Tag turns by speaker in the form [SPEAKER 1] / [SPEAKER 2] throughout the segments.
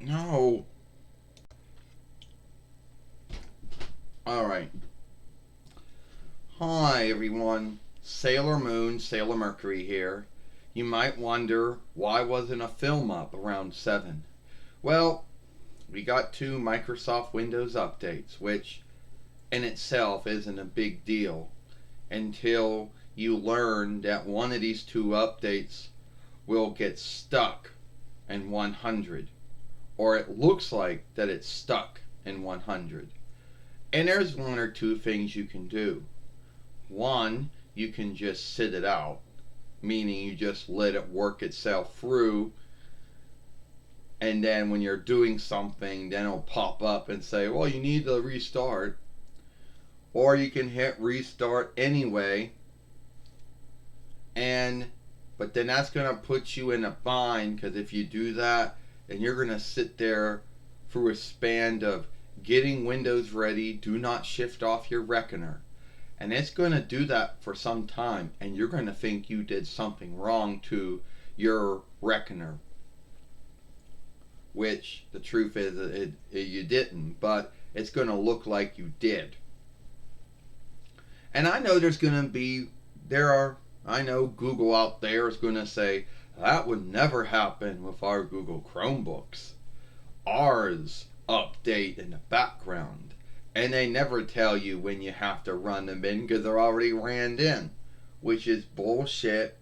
[SPEAKER 1] No. Alright. Hi, everyone. Sailor Moon, Sailor Mercury here. You might wonder why wasn't a film up around 7? Well, we got two Microsoft Windows updates, which in itself isn't a big deal until you learn that one of these two updates will get stuck in 100, or it looks like that it's stuck in 100. And there's one or two things you can do. One, you can just sit it out, meaning you just let it work itself through, and then when you're doing something, then it'll pop up and say, well, you need to restart. Or you can hit restart anyway, and but then that's going to put you in a bind, because if you do that, then you're going to sit there through a span of getting Windows ready, do not shift off your reckoner. And it's going to do that for some time, and you're going to think you did something wrong to your reckoner, which the truth is you didn't, but it's going to look like you did. And I know I know Google out there is going to say, that would never happen with our Google Chromebooks. Ours update in the background. And they never tell you when you have to run them in because they're already ran in, which is bullshit.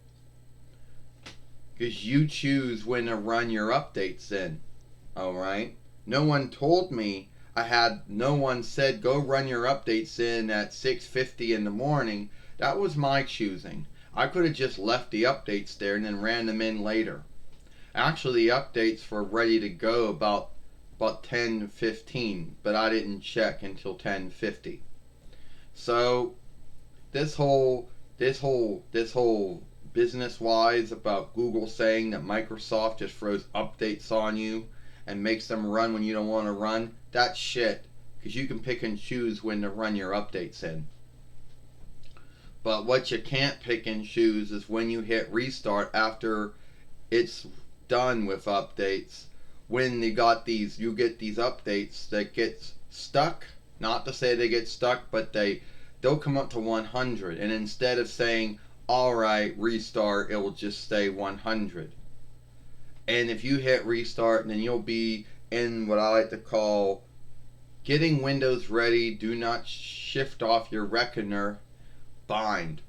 [SPEAKER 1] Because you choose when to run your updates in. Alright? No one told me no one said go run your updates in at 6:50 in the morning. That was my choosing. I could have just left the updates there and then ran them in later. Actually, the updates were ready to go about 10:15, but I didn't check until 10:50. So this whole business wise about Google saying that Microsoft just throws updates on you and makes them run when you don't want to run, that's shit, because you can pick and choose when to run your updates in. But what you can't pick and choose is when you hit restart after it's done with updates. When you get these updates that get stuck. Not to say they get stuck, but they'll come up to 100, and instead of saying, all right, restart, it will just say 100. And if you hit restart, then you'll be in what I like to call getting Windows ready, do not shift off your reckoner bind,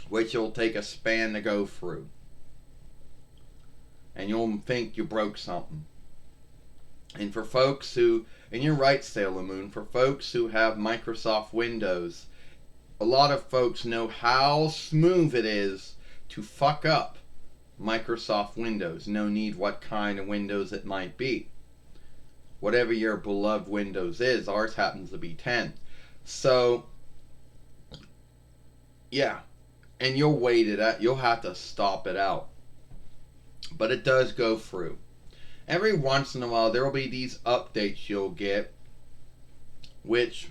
[SPEAKER 1] which will take a span to go through. And you'll think you broke something. And you're right, Sailor Moon, for folks who have Microsoft Windows, a lot of folks know how smooth it is to fuck up Microsoft Windows. No need what kind of Windows it might be. Whatever your beloved Windows is, ours happens to be 10. So, yeah. And you'll wait it out. You'll have to stop it out. But it does go through. Every once in a while, there will be these updates you'll get, which,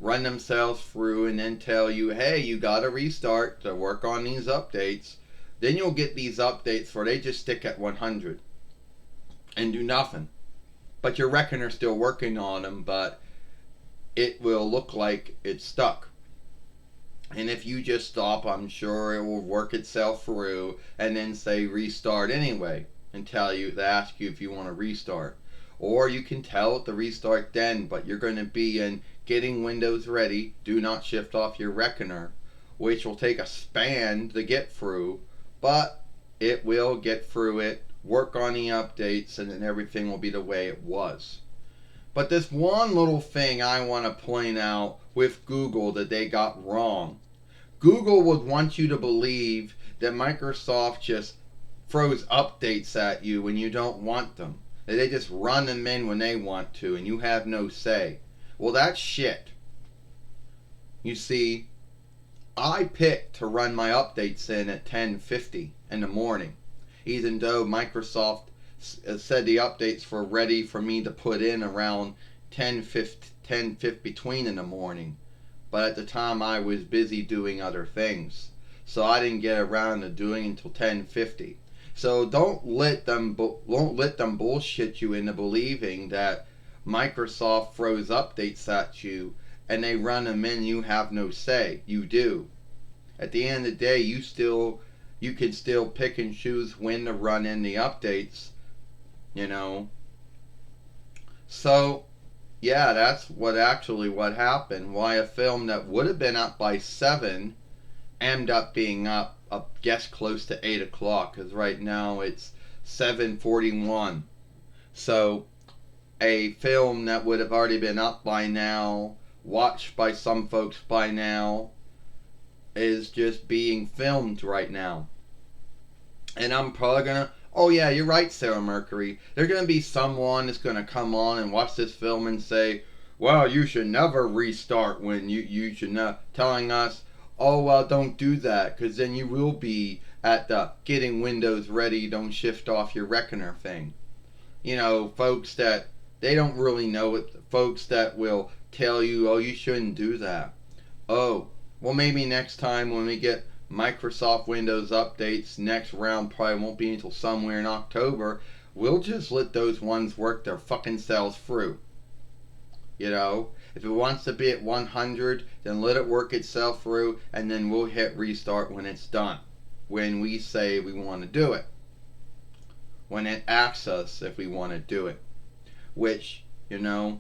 [SPEAKER 1] run themselves through and then tell you, hey, you gotta restart to work on these updates. Then you'll get these updates where they just stick at 100 and do nothing. But your reckoner's still working on them, but it will look like it's stuck. And if you just stop, I'm sure it will work itself through and then say restart anyway and ask you if you want to restart. Or you can tell it to restart then, but you're going to be in getting Windows ready, do not shift off your reckoner, which will take a span to get through, but it will get through it, work on the updates, and then everything will be the way it was. But this one little thing I want to point out with Google that they got wrong. Google would want you to believe that Microsoft just throws updates at you when you don't want them. That they just run them in when they want to and you have no say. Well, that's shit. You see, I picked to run my updates in at 10:50 in the morning, even though Microsoft said the updates were ready for me to put in around 10:50 between in the morning. But at the time I was busy doing other things, so I didn't get around to doing it until 10:50. So don't let them bullshit you into believing that Microsoft throws updates at you and they run them in. You have no say. You do. At the end of the day, you can still pick and choose when to run in the updates. You know. So yeah, that's what happened. Why a film that would have been up by 7 ended up being up, I guess, close to 8 o'clock. Because right now it's 7:41. So a film that would have already been up by now, watched by some folks by now, is just being filmed right now. And I'm probably gonna. Oh yeah, you're right, Sarah Mercury. There's gonna be someone that's gonna come on and watch this film and say, "Well, you should never restart when you should not," telling us, "Oh well, don't do that, because then you will be at the getting Windows ready, don't shift off your reckoner thing." You know, folks that they don't really know it. Folks that will tell you, "Oh, you shouldn't do that." Oh, well, maybe next time when we get Microsoft Windows updates, next round probably won't be until somewhere in October. We'll just let those ones work their fucking selves through. You know, if it wants to be at 100, then let it work itself through, and then we'll hit restart when it's done. When we say we want to do it. When it asks us if we want to do it. Which, you know,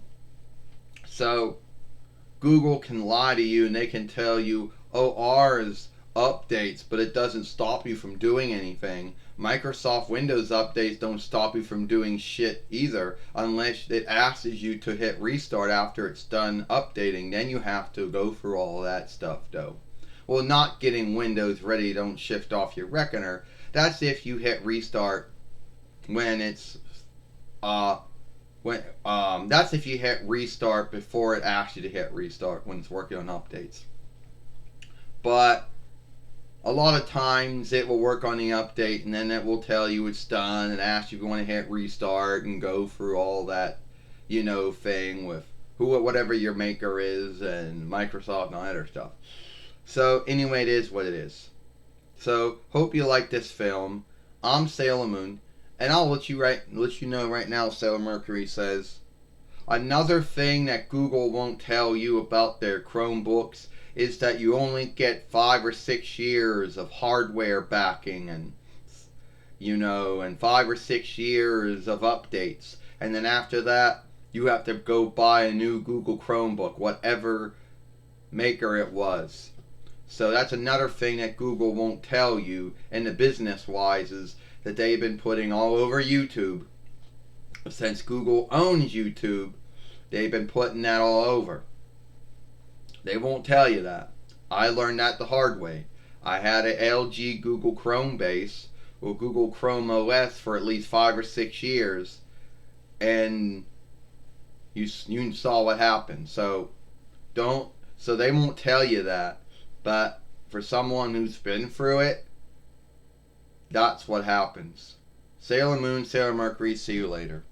[SPEAKER 1] so Google can lie to you and they can tell you, "Oh, ours updates," but it doesn't stop you from doing anything. Microsoft Windows updates don't stop you from doing shit either, unless it asks you to hit restart after it's done updating. Then you have to go through all that stuff, though. Well, not getting Windows ready, don't shift off your reckoner. That's if you hit restart when it's that's if you hit restart before it asks you to hit restart when it's working on updates. But a lot of times it will work on the update and then it will tell you it's done and ask you if you want to hit restart and go through all that, you know, thing with whatever your maker is and Microsoft and all that other stuff. So anyway, it is what it is. So hope you like this film. I'm Sailor Moon, and I'll let you know right now. Sailor Mercury says another thing that Google won't tell you about their Chromebooks is that you only get 5 or 6 years of hardware backing, and and 5 or 6 years of updates, and then after that you have to go buy a new Google Chromebook, whatever maker it was. So that's another thing that Google won't tell you in the business wise, is that they've been putting all over YouTube. Since Google owns YouTube, they've been putting that all over. They won't tell you that. I learned that the hard way. I had a LG Google Chrome base, or Google Chrome OS, for at least 5 or 6 years, and you saw what happened. So they won't tell you that, but for someone who's been through it, that's what happens. Sailor Moon, Sailor Mercury, see you later.